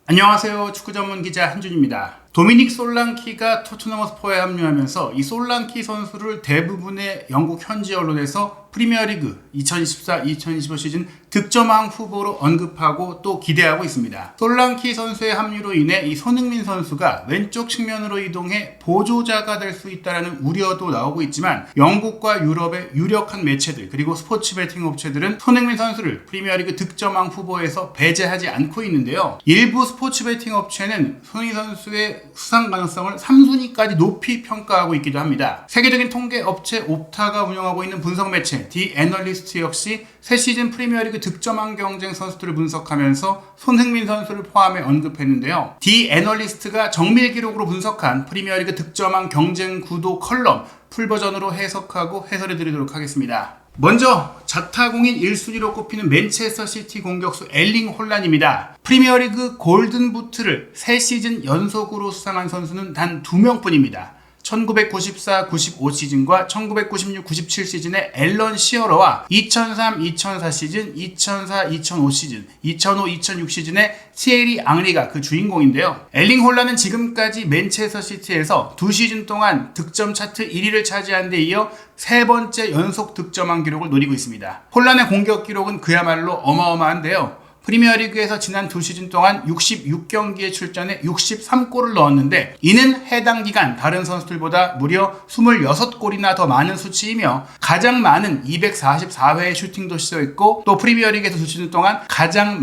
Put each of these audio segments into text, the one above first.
안녕하세요. 축구 전문 기자 한준입니다. 도미닉 솔랑키가 토트넘 허스퍼에 합류하면서 이 솔랑키 선수를 대부분의 영국 현지 언론에서 프리미어리그 2024-2025 시즌 득점왕 후보로 언급하고 또 기대하고 있습니다. 솔랑키 선수의 합류로 인해 이 손흥민 선수가 왼쪽 측면으로 이동해 보조자가 될 수 있다는 우려도 나오고 있지만 영국과 유럽의 유력한 매체들 그리고 스포츠 베팅 업체들은 손흥민 선수를 프리미어리그 득점왕 후보에서 배제하지 않고 있는데요. 일부 스포츠 베팅 업체는 손흥민 선수의 수상 가능성을 3순위까지 높이 평가하고 있기도 합니다. 세계적인 통계 업체 옵타가 운영하고 있는 분석 매체 디 애널리스트 역시 새 시즌 프리미어리그 득점왕 경쟁 선수들을 분석하면서 손흥민 선수를 포함해 언급했는데요. 디 애널리스트가 정밀 기록으로 분석한 프리미어리그 득점왕 경쟁 구도 컬럼 풀버전으로 해석하고 해설해 드리도록 하겠습니다. 먼저 자타공인 1순위로 꼽히는 맨체스터 시티 공격수 엘링 홀란입니다. 프리미어리그 골든부트를 3시즌 연속으로 수상한 선수는 단 2명뿐입니다. 1994-95 시즌과 1996-97 시즌의 앨런 시어러와 2003-2004 시즌, 2004-2005 시즌, 2005-2006 시즌의 티에리 앙리가 그 주인공인데요. 엘링 홀란은 지금까지 맨체스터 시티에서 2시즌 동안 득점 차트 1위를 차지한 데 이어 3번째 연속 득점왕 기록을 노리고 있습니다. 홀란의 공격 기록은 그야말로 어마어마한데요. 프리미어리그에서 지난 2시즌 동안 66경기에 출전해 63골을 넣었는데 이는 해당 기간 다른 선수들보다 무려 26골이나 더 많은 수치이며 가장 많은 244회의 슈팅도 시도했고 또 프리미어리그에서 2시즌 동안 가장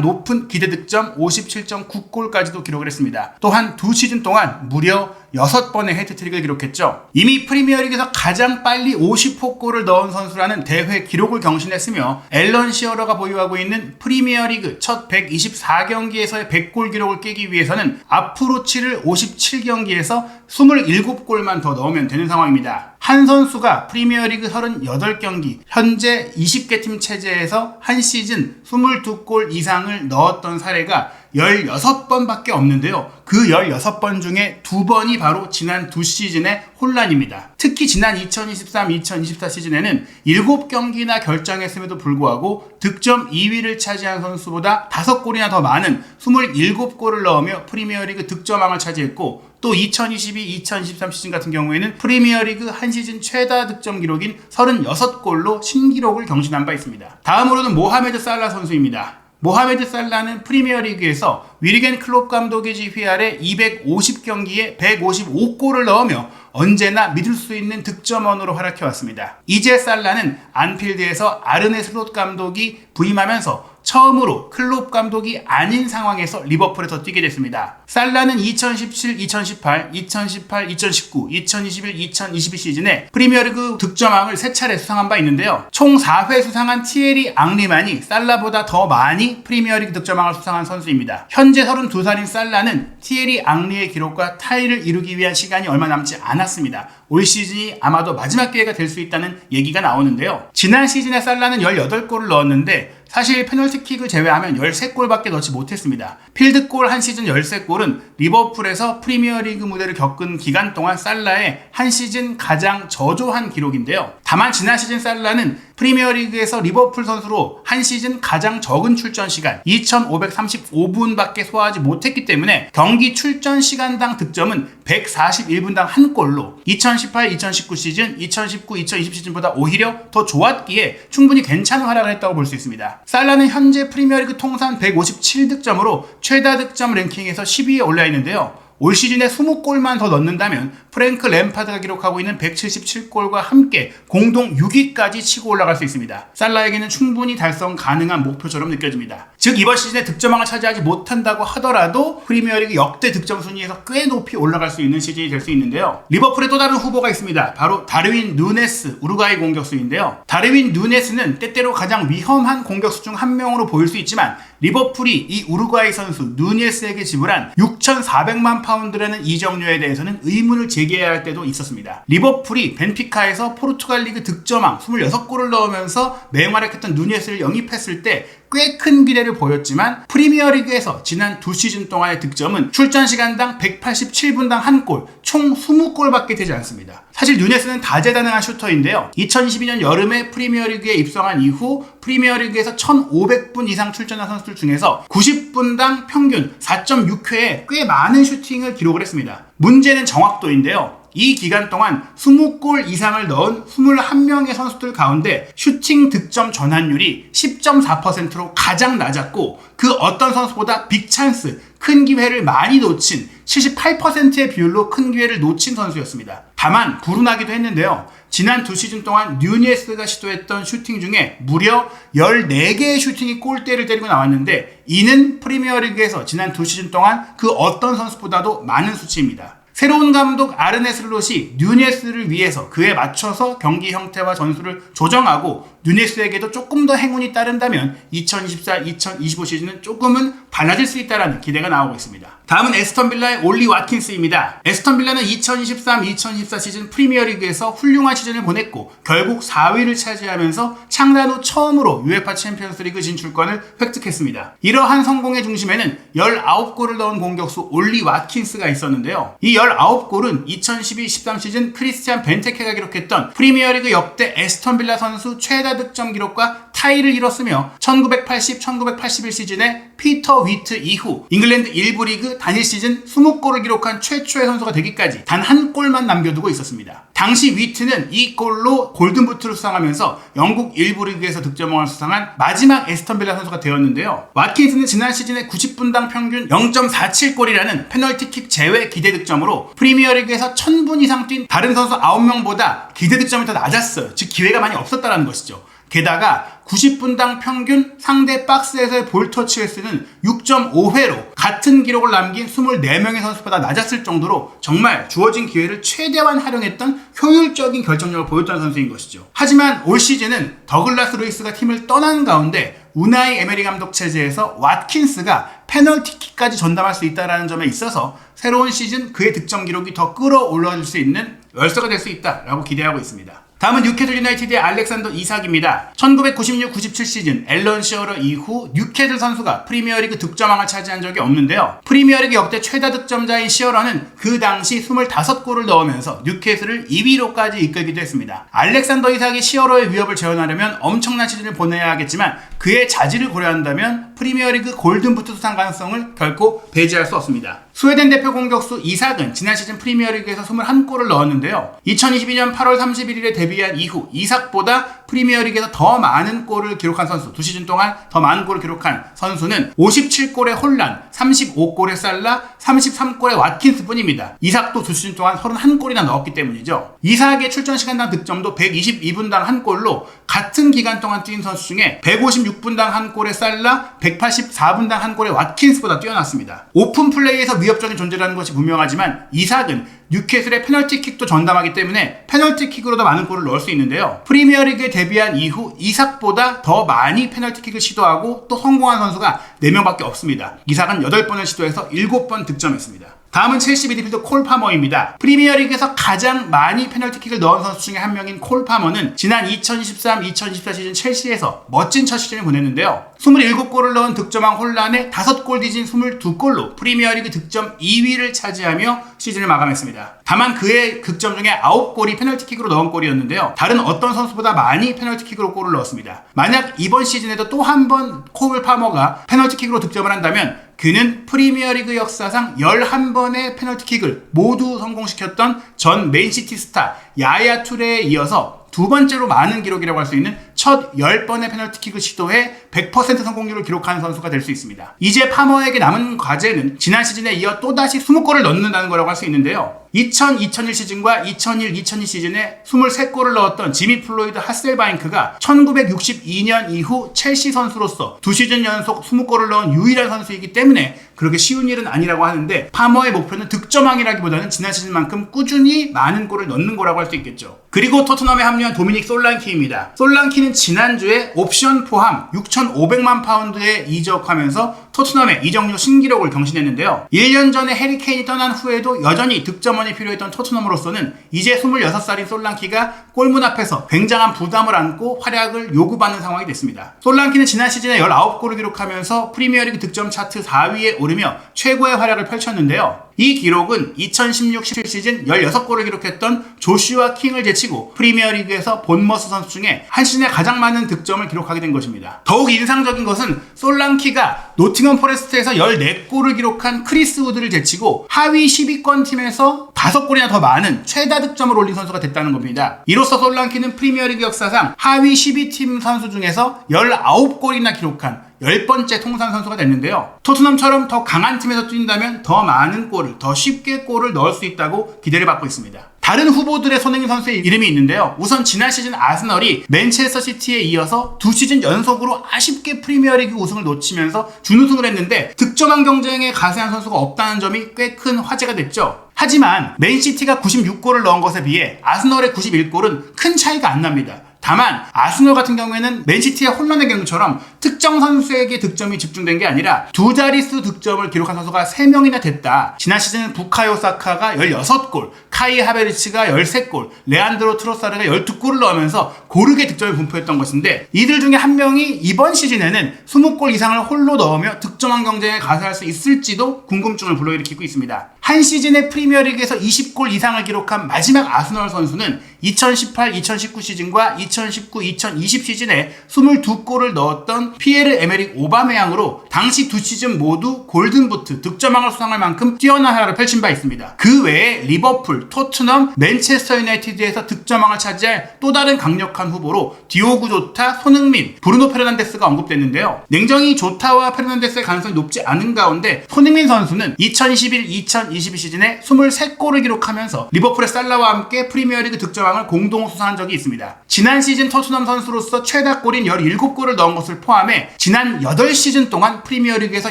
높은 기대 득점 57.9골까지도 기록을 했습니다. 또한 2시즌 동안 무려 6번의 헤트트릭을 기록했죠. 이미 프리미어리그에서 가장 빨리 50호 골을 넣은 선수라는 대회 기록을 경신했으며 앨런 시어러가 보유하고 있는 프리미어리그 첫 124경기에서의 100골 기록을 깨기 위해서는 앞으로 치를 57경기에서 27골만 더 넣으면 되는 상황입니다. 한 선수가 프리미어리그 38경기, 현재 20개 팀 체제에서 한 시즌 22골 이상을 넣었던 사례가 16번밖에 없는데요. 그 16번 중에 2번이 바로 지난 2시즌의 홀란입니다. 특히 지난 2023-2024 시즌에는 7경기나 결정했음에도 불구하고 득점 2위를 차지한 선수보다 5골이나 더 많은 27골을 넣으며 프리미어리그 득점왕을 차지했고 또 2022-2023 시즌 같은 경우에는 프리미어리그 한 시즌 최다 득점 기록인 36골로 신기록을 경신한 바 있습니다. 다음으로는 모하메드 살라 선수입니다. 모하메드 살라는 프리미어리그에서 위르겐 클롭 감독의 지휘 아래 250경기에 155골을 넣으며 언제나 믿을 수 있는 득점원으로 활약해왔습니다. 이제 살라는 안필드에서 아르네 슬롯 감독이 부임하면서 처음으로 클롭 감독이 아닌 상황에서 리버풀에서 뛰게 됐습니다. 살라는 2017, 2018, 2018, 2019, 2021, 2022 시즌에 프리미어리그 득점왕을 3차례 수상한 바 있는데요. 총 4회 수상한 티에리 앙리만이 살라보다 더 많이 프리미어리그 득점왕을 수상한 선수입니다. 현재 32살인 살라는 티에리 앙리의 기록과 타이를 이루기 위한 시간이 얼마 남지 않았습니다. 올 시즌이 아마도 마지막 기회가 될 수 있다는 얘기가 나오는데요. 지난 시즌에 살라는 18골을 넣었는데 사실 페널티킥을 제외하면 13골밖에 넣지 못했습니다. 필드골 한 시즌 13골은 리버풀에서 프리미어리그 무대를 겪은 기간 동안 살라의 한 시즌 가장 저조한 기록인데요. 다만 지난 시즌 살라는 프리미어리그에서 리버풀 선수로 한 시즌 가장 적은 출전 시간 2,535분밖에 소화하지 못했기 때문에 경기 출전 시간당 득점은 141분당 1골로 2018-2019 시즌, 2019-2020 시즌보다 오히려 더 좋았기에 충분히 괜찮은 활약을 했다고 볼 수 있습니다. 살라는 현재 프리미어리그 통산 157득점으로 최다 득점 랭킹에서 10위에 올라 있는데요. 올 시즌에 20골만 더 넣는다면 프랭크 램파드가 기록하고 있는 177골과 함께 공동 6위까지 치고 올라갈 수 있습니다. 살라에게는 충분히 달성 가능한 목표처럼 느껴집니다. 즉 이번 시즌에 득점왕을 차지하지 못한다고 하더라도 프리미어리그 역대 득점 순위에서 꽤 높이 올라갈 수 있는 시즌이 될 수 있는데요. 리버풀에 또 다른 후보가 있습니다. 바로 다르윈 누네스, 우루과이 공격수인데요. 다르윈 누네스는 때때로 가장 위험한 공격수 중 한 명으로 보일 수 있지만 리버풀이 이 우루과이 선수 누네스에게 지불한 6,400만 파운드라는 이적료에 대해서는 의문을 제기해야 할 때도 있었습니다. 리버풀이 벤피카에서 포르투갈 리그 득점왕 26골을 넣으면서 맹활약했던 누네스를 영입했을 때 꽤 큰 기대를 보였지만 프리미어리그에서 지난 2시즌 동안의 득점은 출전 시간당 187분당 1골, 총 20골밖에 되지 않습니다. 사실 누네스는 다재다능한 슈터인데요. 2022년 여름에 프리미어리그에 입성한 이후 프리미어리그에서 1500분 이상 출전한 선수들 중에서 90분당 평균 4.6회에 꽤 많은 슈팅을 기록을 했습니다. 문제는 정확도인데요. 이 기간 동안 20골 이상을 넣은 21명의 선수들 가운데 슈팅 득점 전환율이 10.4%로 가장 낮았고 그 어떤 선수보다 빅찬스, 큰 기회를 많이 놓친 78%의 비율로 큰 기회를 놓친 선수였습니다. 다만 불운하기도 했는데요. 지난 2시즌 동안 누네스가 시도했던 슈팅 중에 무려 14개의 슈팅이 골대를 때리고 나왔는데 이는 프리미어리그에서 지난 2시즌 동안 그 어떤 선수보다도 많은 수치입니다. 새로운 감독 아르네 슬롯이 누네스를 위해서 그에 맞춰서 경기 형태와 전술을 조정하고 누네스에게도 조금 더 행운이 따른다면 2024-2025 시즌은 조금은 달라질 수 있다는 기대가 나오고 있습니다. 다음은 에스턴 빌라의 올리 와킨스입니다. 에스턴 빌라는 2023-2024 시즌 프리미어리그에서 훌륭한 시즌을 보냈고 결국 4위를 차지하면서 창단 후 처음으로 UEFA 챔피언스리그 진출권을 획득했습니다. 이러한 성공의 중심에는 19골을 넣은 공격수 올리 와킨스가 있었는데요. 이 19골은 2012-13 시즌 크리스티안 벤테케가 기록했던 프리미어리그 역대 에스턴 빌라 선수 최다 득점 기록과 타이를 이뤘으며 1980-1981 시즌에 피터 위트 이후 잉글랜드 1부 리그 단일 시즌 20골을 기록한 최초의 선수가 되기까지 단 한 골만 남겨두고 있었습니다. 당시 위트는 이 골로 골든부트를 수상하면서 영국 1부 리그에서 득점왕을 수상한 마지막 에스턴 빌라 선수가 되었는데요. 와킨스는 지난 시즌에 90분당 평균 0.47골이라는 페널티킥 제외 기대 득점으로 프리미어리그에서 1000분 이상 뛴 다른 선수 9명보다 기대 득점이 더 낮았어요. 즉 기회가 많이 없었다는 것이죠. 게다가 90분당 평균 상대 박스에서의 볼터치 횟수는 6.5회로 같은 기록을 남긴 24명의 선수보다 낮았을 정도로 정말 주어진 기회를 최대한 활용했던 효율적인 결정력을 보였던 선수인 것이죠. 하지만 올 시즌은 더글라스 루이스가 팀을 떠난 가운데 우나이 에메리 감독 체제에서 와킨스가 페널티킥까지 전담할 수 있다는 점에 있어서 새로운 시즌 그의 득점 기록이 더 끌어올라질 수 있는 열쇠가 될 수 있다라고 기대하고 있습니다. 다음은 뉴캐슬 유나이티드의 알렉산더 이삭입니다. 1996-97 시즌 앨런 시어러 이후 뉴캐슬 선수가 프리미어리그 득점왕을 차지한 적이 없는데요. 프리미어리그 역대 최다 득점자인 시어러는 그 당시 25골을 넣으면서 뉴캐슬을 2위로까지 이끌기도 했습니다. 알렉산더 이삭이 시어러의 위협을 재현하려면 엄청난 시즌을 보내야 하겠지만 그의 자질을 고려한다면 프리미어리그 골든부트 수상 가능성을 결코 배제할 수 없습니다. 스웨덴 대표 공격수 이삭은 지난 시즌 프리미어리그에서 21골을 넣었는데요. 2022년 8월 31일에 데뷔한 이후 이삭보다 프리미어리그에서 더 많은 골을 기록한 선수, 2시즌 동안 더 많은 골을 기록한 선수는 57골의 홀란, 35골의 살라, 33골의 와킨스 뿐입니다. 이삭도 2시즌 동안 31골이나 넣었기 때문이죠. 이삭의 출전 시간당 득점도 122분당 1골로 같은 기간 동안 뛴 선수 중에 156분당 1골의 살라, 184분당 1골의 와킨스보다 뛰어났습니다. 오픈 플레이에서 위협적인 존재라는 것이 분명하지만 이삭은 뉴캐슬의 페널티킥도 전담하기 때문에 페널티킥으로 더 많은 골을 넣을 수 있는데요. 프리미어리그에 데뷔한 이후 이삭보다 더 많이 페널티킥을 시도하고 또 성공한 선수가 4명밖에 없습니다. 이삭은 8번을 시도해서 7번 득점했습니다. 다음은 첼시 미드필더 콜 파머입니다. 프리미어리그에서 가장 많이 페널티킥을 넣은 선수 중에 한 명인 콜 파머는 지난 2023-2024 시즌 첼시에서 멋진 첫 시즌을 보냈는데요. 27골을 넣은 득점왕 혼란에 5골 뒤진 22골로 프리미어리그 득점 2위를 차지하며 시즌을 마감했습니다. 다만 그의 득점 중에 9골이 페널티킥으로 넣은 골이었는데요. 다른 어떤 선수보다 많이 페널티킥으로 골을 넣었습니다. 만약 이번 시즌에도 또 한 번 콜 파머가 페널티킥으로 득점을 한다면 그는 프리미어리그 역사상 11번의 페널티킥을 모두 성공시켰던 전 맨시티 스타 야야 투레에 이어서 두 번째로 많은 기록이라고 할 수 있는 첫 10번의 페널티킥을 시도해 100% 성공률을 기록한 선수가 될 수 있습니다. 이제 파머에게 남은 과제는 지난 시즌에 이어 또다시 20골을 넣는다는 거라고 할 수 있는데요. 2000-2001 시즌과 2001-2002 시즌에 23골을 넣었던 지미 플로이드 하셀바잉크가 1962년 이후 첼시 선수로서 2시즌 연속 20골을 넣은 유일한 선수이기 때문에 그렇게 쉬운 일은 아니라고 하는데 파머의 목표는 득점왕이라기보다는 지난 시즌만큼 꾸준히 많은 골을 넣는 거라고 할 수 있겠죠. 그리고 토트넘에 합류한 도미닉 솔랑키입니다. 솔랑키는 지난주에 옵션 포함 6,500만 파운드에 이적하면서 토트넘의 이적료 신기록을 경신했는데요. 1년 전에 해리케인이 떠난 후에도 여전히 득점원이 필요했던 토트넘으로서는 이제 26살인 솔랑키가 골문 앞에서 굉장한 부담을 안고 활약을 요구받는 상황이 됐습니다. 솔랑키는 지난 시즌에 19골을 기록하면서 프리미어리그 득점 차트 4위에 오르며 최고의 활약을 펼쳤는데요. 이 기록은 2016-17 시즌 16골을 기록했던 조슈아 킹을 제치고 프리미어리그에서 본머스 선수 중에 한 시즌에 가장 많은 득점을 기록하게 된 것입니다. 더욱 인상적인 것은 솔랑키가 노팅엄 포레스트에서 14골을 기록한 크리스 우드를 제치고 하위 10위권 팀에서 5골이나 더 많은 최다 득점을 올린 선수가 됐다는 겁니다. 이로써 솔랑키는 프리미어리그 역사상 하위 12팀 선수 중에서 19골이나 기록한 10번째 통산 선수가 됐는데요. 토트넘처럼 더 강한 팀에서 뛴다면 더 많은 골을, 더 쉽게 골을 넣을 수 있다고 기대를 받고 있습니다. 다른 후보들의 손흥민 선수의 이름이 있는데요. 우선 지난 시즌 아스널이 맨체스터 시티에 이어서 2시즌 연속으로 아쉽게 프리미어리그 우승을 놓치면서 준우승을 했는데 득점왕 경쟁에 가세한 선수가 없다는 점이 꽤 큰 화제가 됐죠. 하지만 맨시티가 96골을 넣은 것에 비해 아스널의 91골은 큰 차이가 안 납니다. 다만 아스널 같은 경우에는 맨시티의 혼란의 경우처럼 특정 선수에게 득점이 집중된 게 아니라 두 자릿수 득점을 기록한 선수가 3명이나 됐다. 지난 시즌은 부카요 사카가 16골, 카이 하베르츠가 13골, 레안드로 트로사르가 12골을 넣으면서 고르게 득점을 분포했던 것인데 이들 중에 한 명이 이번 시즌에는 20골 이상을 홀로 넣으며 득점왕 경쟁에 가세할 수 있을지도 궁금증을 불러일으키고 있습니다. 한 시즌에 프리미어리그에서 20골 이상을 기록한 마지막 아스널 선수는 2018-2019 시즌과 2019-2020 시즌에 22골을 넣었던 피에르 에메릭 오바메양으로 당시 두 시즌 모두 골든부트 득점왕을 수상할 만큼 뛰어난 활약을 펼친 바 있습니다. 그 외에 리버풀, 토트넘, 맨체스터 유나이티드에서 득점왕을 차지할 또 다른 강력한 후보로 디오구 조타, 손흥민, 브루노 페르난데스가 언급됐는데요. 냉정히 조타와 페르난데스의 가능성이 높지 않은 가운데 손흥민 선수는 2021-2022 시즌에 23골을 기록하면서 리버풀의 살라와 함께 프리미어리그 득점왕을 공동 수상한 적이 있습니다. 지난 시즌 토트넘 선수로서 최다골인 17골을 넣은 것을 포함해 지난 8시즌 동안 프리미어리그에서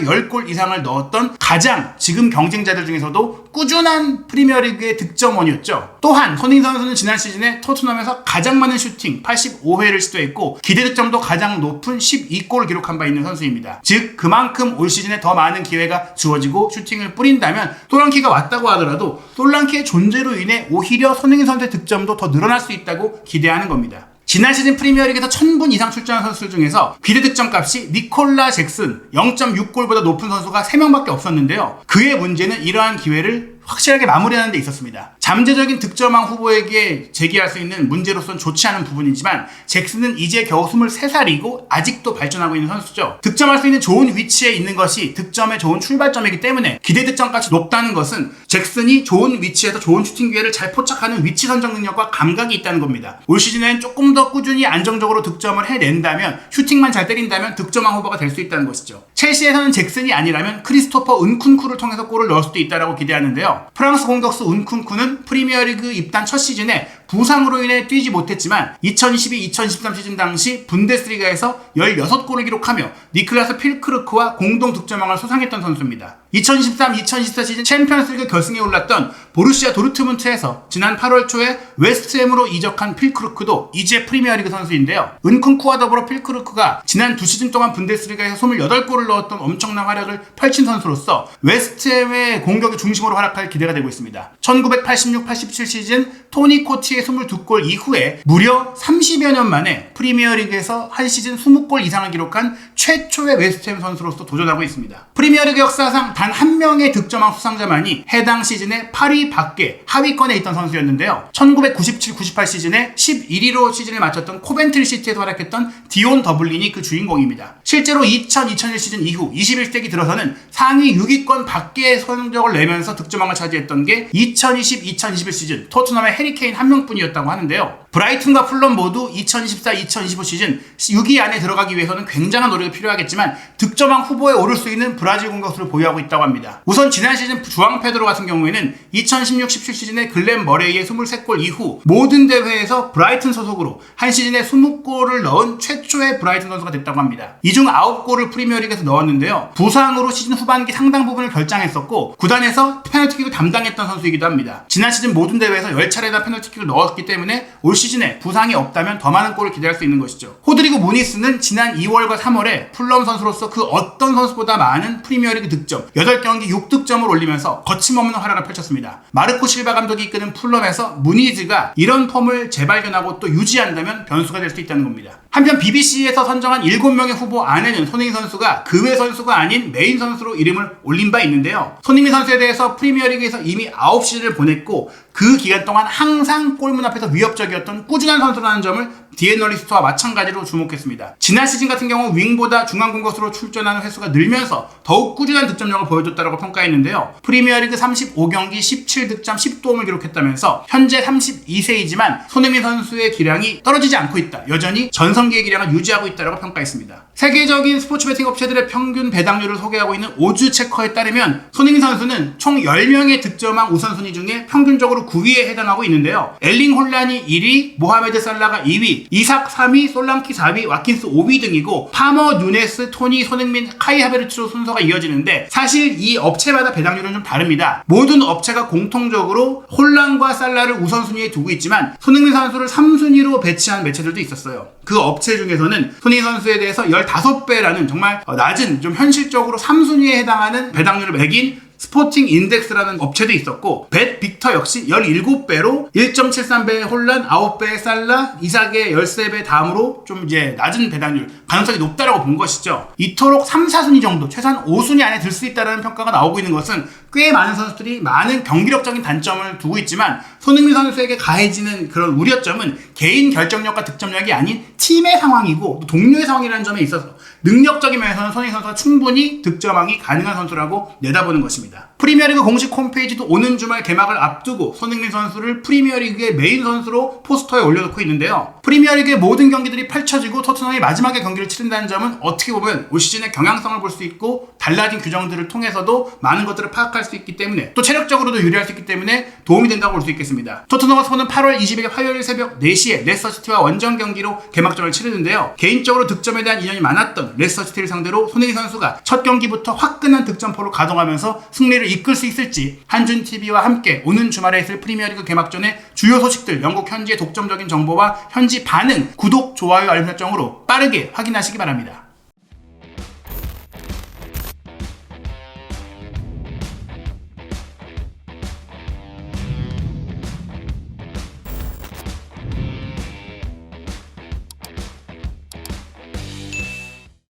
10골 이상을 넣었던 가장 지금 경쟁자들 중에서도 꾸준한 프리미어리그의 득점원이었죠. 또한 손흥민 선수는 지난 시즌에 토트넘에서 가장 많은 슈팅 85회를 시도했고 기대 득점도 가장 높은 12골을 기록한 바 있는 선수입니다. 즉 그만큼 올 시즌에 더 많은 기회가 주어지고 슈팅을 뿌린다면 솔랑키가 왔다고 하더라도 솔랑키의 존재로 인해 오히려 손흥민 선수의 득점도 더 늘어날 수 있다고 기대하는 겁니다. 지난 시즌 프리미어리그에서 1000분 이상 출전한 선수들 중에서 기대 득점 값이 니콜라 잭슨 0.6골보다 높은 선수가 3명밖에 없었는데요. 그의 문제는 이러한 기회를 확실하게 마무리하는 데 있었습니다. 잠재적인 득점왕 후보에게 제기할 수 있는 문제로서는 좋지 않은 부분이지만 잭슨은 이제 겨우 23살이고 아직도 발전하고 있는 선수죠. 득점할 수 있는 좋은 위치에 있는 것이 득점의 좋은 출발점이기 때문에 기대 득점값이 높다는 것은 잭슨이 좋은 위치에서 좋은 슈팅 기회를 잘 포착하는 위치 선정 능력과 감각이 있다는 겁니다. 올 시즌에는 조금 더 꾸준히 안정적으로 득점을 해낸다면 슈팅만 잘 때린다면 득점왕 후보가 될 수 있다는 것이죠. 첼시에서는 잭슨이 아니라면 크리스토퍼 은쿤쿠를 통해서 골을 넣을 수도 있다고 기대하는데요. 프랑스 공격수 은쿤쿠는 프리미어리그 입단 첫 시즌에 부상으로 인해 뛰지 못했지만 2012-2013 시즌 당시 분데스리가에서 16골을 기록하며 니클라스 필크르크와 공동 득점왕을 수상했던 선수입니다. 2013-2014 시즌 챔피언스리그 결승에 올랐던 보루시아 도르트문트에서 지난 8월 초에 웨스트햄으로 이적한 필크르크도 이제 프리미어리그 선수인데요. 은쿤쿠와 더불어 필크르크가 지난 2시즌 동안 분데스리가에서 28골을 넣었던 엄청난 활약을 펼친 선수로서 웨스트햄의 공격의 중심으로 활약할 기대가 되고 있습니다. 1986-87 시즌 토니 코티의 22골 이후에 무려 30여 년 만에 프리미어리그에서 한 시즌 20골 이상을 기록한 최초의 웨스트햄 선수로서 도전하고 있습니다. 프리미어리그 역사상 단 한 명의 득점왕 수상자만이 해당 시즌에 8위 밖에 하위권에 있던 선수였는데요. 1997-98 시즌에 11위로 시즌을 마쳤던 코벤트리 시티에서 활약했던 디온 더블린이 그 주인공입니다. 실제로 2000-2001 시즌 이후 21세기 들어서는 상위 6위권 밖의 성적을 내면서 득점왕을 차지했던 게 2020-2021 시즌 토트넘의 해리케인 한 명뿐이었다고 하는데요. 브라이튼과 풀럼 모두 2024-2025 시즌 6위 안에 들어가기 위해서는 굉장한 노력이 필요하겠지만 득점왕 후보에 오를 수 있는 브라질 공격수를 보유하고 있다고 합니다. 우선 지난 시즌 주앙 페드로 같은 경우에는 2016-17 시즌에 글렌 머레이의 23골 이후 모든 대회에서 브라이튼 소속으로 한 시즌에 20골을 넣은 최초의 브라이튼 선수가 됐다고 합니다. 이 중 9골을 프리미어리그에서 넣었는데요. 부상으로 시즌 후반기 상당 부분을 결장했었고 구단에서 페널티킥을 담당했던 선수이기도 합니다. 지난 시즌 모든 대회에서 10차례나 페널티킥을 넣었기 때문에 올 시즌에 부상이 없다면 더 많은 골을 기대할 수 있는 것이죠. 호드리고 무니스는 지난 2월과 3월에 풀럼 선수로서 그 어떤 선수보다 많은 프리미어리그 득점 8경기 6득점을 올리면서 거침없는 활약을 펼쳤습니다. 마르코 실바 감독이 이끄는 풀럼에서 무니즈가 이런 폼을 재발견하고 또 유지한다면 변수가 될 수 있다는 겁니다. 한편 BBC에서 선정한 7명의 후보 안에는 손흥민 선수가 그 외 선수가 아닌 메인 선수로 이름을 올린 바 있는데요. 손흥민 선수에 대해서 프리미어리그에서 이미 9시즌을 보냈고 그 기간 동안 항상 골문 앞에서 위협적이었던 꾸준한 선수라는 점을 디에널리스트와 마찬가지로 주목했습니다. 지난 시즌 같은 경우 윙보다 중앙 공격수로 출전하는 횟수가 늘면서 더욱 꾸준한 득점력을 보여줬다고 평가했는데요. 프리미어리그 35경기 17득점 10도움을 기록했다면서 현재 32세이지만 손흥민 선수의 기량이 떨어지지 않고 있다. 여전히 전성기의 기량을 유지하고 있다고 평가했습니다. 세계적인 스포츠 베팅 업체들의 평균 배당률을 소개하고 있는 오즈체커에 따르면 손흥민 선수는 총 10명의 득점왕 우선순위 중에 평균적으로 9위에 해당하고 있는데요. 엘링 홀란이 1위, 모하메드 살라가 2위, 이삭 3위, 솔랑키 4위, 와킨스 5위 등이고 파머, 누네스, 토니, 손흥민, 카이 하베르츠로 순서가 이어지는데 사실 이 업체마다 배당률은 좀 다릅니다. 모든 업체가 공통적으로 홀란과 살라를 우선순위에 두고 있지만 손흥민 선수를 3순위로 배치한 매체들도 있었어요. 그 업체 중에서는 손흥민 선수에 대해서 15배라는 정말 낮은 좀 현실적으로 3순위에 해당하는 배당률을 매긴 스포팅 인덱스라는 업체도 있었고 벳 빅터 역시 17배로 1.73배의 홀란, 9배의 살라, 이삭의 13배 다음으로 좀 이제 낮은 배당률 가능성이 높다라고 본 것이죠. 이토록 3, 4순위 정도 최소한 5순위 안에 들 수 있다는 평가가 나오고 있는 것은 꽤 많은 선수들이 많은 경기력적인 단점을 두고 있지만 손흥민 선수에게 가해지는 그런 우려점은 개인 결정력과 득점력이 아닌 팀의 상황이고 또 동료의 상황이라는 점에 있어서 능력적인 면에서는 손흥민 선수가 충분히 득점왕이 가능한 선수라고 내다보는 것입니다. 프리미어리그 공식 홈페이지도 오는 주말 개막을 앞두고 손흥민 선수를 프리미어리그의 메인 선수로 포스터에 올려놓고 있는데요. 프리미어리그의 모든 경기들이 펼쳐지고 토트넘이 마지막에 경기를 치른다는 점은 어떻게 보면 올 시즌의 경향성을 볼 수 있고 달라진 규정들을 통해서도 많은 것들을 파악할 수 있기 때문에 또 체력적으로도 유리할 수 있기 때문에 도움이 된다고 볼 수 있겠습니다. 토트넘 허스퍼는 8월 20일 화요일 새벽 4시에 레스터시티와 원정 경기로 개막전을 치르는데요. 개인적으로 득점에 대한 인연이 많았던 레스터시티를 상대로 손흥민 선수가 첫 경기부터 화끈한 득점포로 가동하면서 승리를 이끌 수 있을지 한준TV와 함께 오는 주말에 있을 프리미어리그 개막전의 주요 소식들, 영국 현지의 독점적인 정보와 현지 반응, 구독, 좋아요, 알림 설정으로 빠르게 확인하시기 바랍니다.